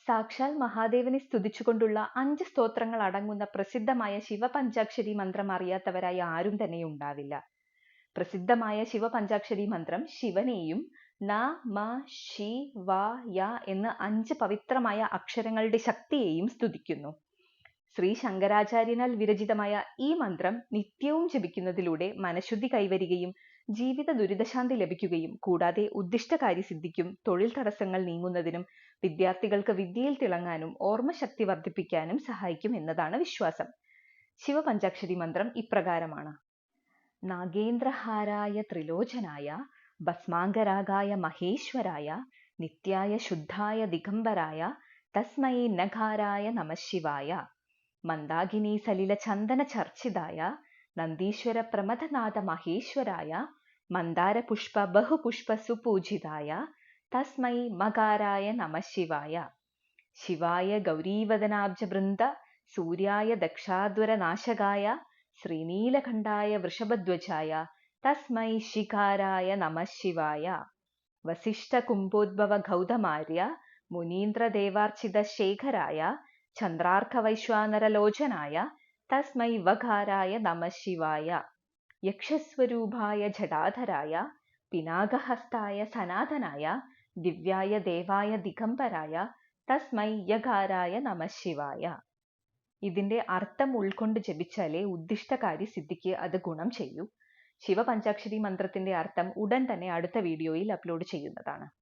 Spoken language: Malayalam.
സാക്ഷാൽ മഹാദേവനെ സ്തുതിച്ചുകൊണ്ടുള്ള 5 സ്തോത്രങ്ങൾ അടങ്ങുന്ന പ്രസിദ്ധമായ ശിവപഞ്ചാക്ഷരി മന്ത്രം അറിയാത്തവരായി ആരും തന്നെ ഉണ്ടാവില്ല. പ്രസിദ്ധമായ ശിവപഞ്ചാക്ഷരി മന്ത്രം ശിവനെയും ന മ ശി വ യ എന്ന 5 പവിത്രമായ അക്ഷരങ്ങളുടെ ശക്തിയെയും സ്തുതിക്കുന്നു. ശ്രീ ശങ്കരാചാര്യനാൽ വിരചിതമായ ഈ മന്ത്രം നിത്യവും ജപിക്കുന്നതിലൂടെ മനഃശുദ്ധി കൈവരികയും ജീവിത ദുരിതശാന്തി ലഭിക്കുകയും കൂടാതെ ഉദ്ദിഷ്ടകാര്യസിദ്ധിക്കും തൊഴിൽ തടസ്സങ്ങൾ നീങ്ങുന്നതിനും വിദ്യാർത്ഥികൾക്ക് വിദ്യയിൽ തിളങ്ങാനും ഓർമ്മശക്തി വർദ്ധിപ്പിക്കാനും സഹായിക്കും എന്നതാണ് വിശ്വാസം. ശിവപഞ്ചാക്ഷരി മന്ത്രം ഇപ്രകാരമാണ്: നാഗേന്ദ്രഹാരായ ത്രിലോചനായ ഭസ്മാംഗരാഗായ മഹേശ്വരായ നിത്യായ ശുദ്ധായ ദിഗംബരായ തസ്മൈ നഘാരായ നമഃശിവായ മന്ദാകിനി സലില ചന്ദന ചർച്ചിതായ നന്ദീശ്വര പ്രമഥനാഥ മഹേശ്വരായ മന്ദാരപുഷ്പ ബഹുപുഷ്പ സുപൂജിതായ തസ്മൈ മകാരായ നമഃശിവായ ശിവായ ഗൗരീവദനാബ്ജവൃന്ദ സൂര്യായ ദക്ഷാധ്വരനാശകായ ശ്രീനീലകണ്ഠായ വൃഷഭധ്വജായ തസ്മൈ ശിഖാരായ നമഃശിവായ വസിഷ്ഠകുംഭോദ്ഭവ ഗൗതമാര്യ മുനീന്ദ്രദേവാർച്ചിത ശേഖരായ ചന്ദ്രാർക്കവൈശ്വാനരലോചനായ തസ്മൈ വകാരായ നമഃശിവായ യക്ഷസ്വരൂപായ ജടാധരായ പിനാകഹസ്തായ സനാതനായ ദിവ്യായ ദേവായ ദിഗംബരായ തസ്മൈ യകാരായ നമഃശിവായ. ഇതിന്റെ അർത്ഥം ഉൾക്കൊണ്ട് ജപിച്ചാലേ ഉദ്ദിഷ്ടകാര്യ സിദ്ധിക്ക് അത് ഗുണം ചെയ്യൂ. ശിവപഞ്ചാക്ഷരി മന്ത്രത്തിന്റെ അർത്ഥം ഉടൻ തന്നെ അടുത്ത വീഡിയോയിൽ അപ്ലോഡ് ചെയ്യുന്നതാണ്.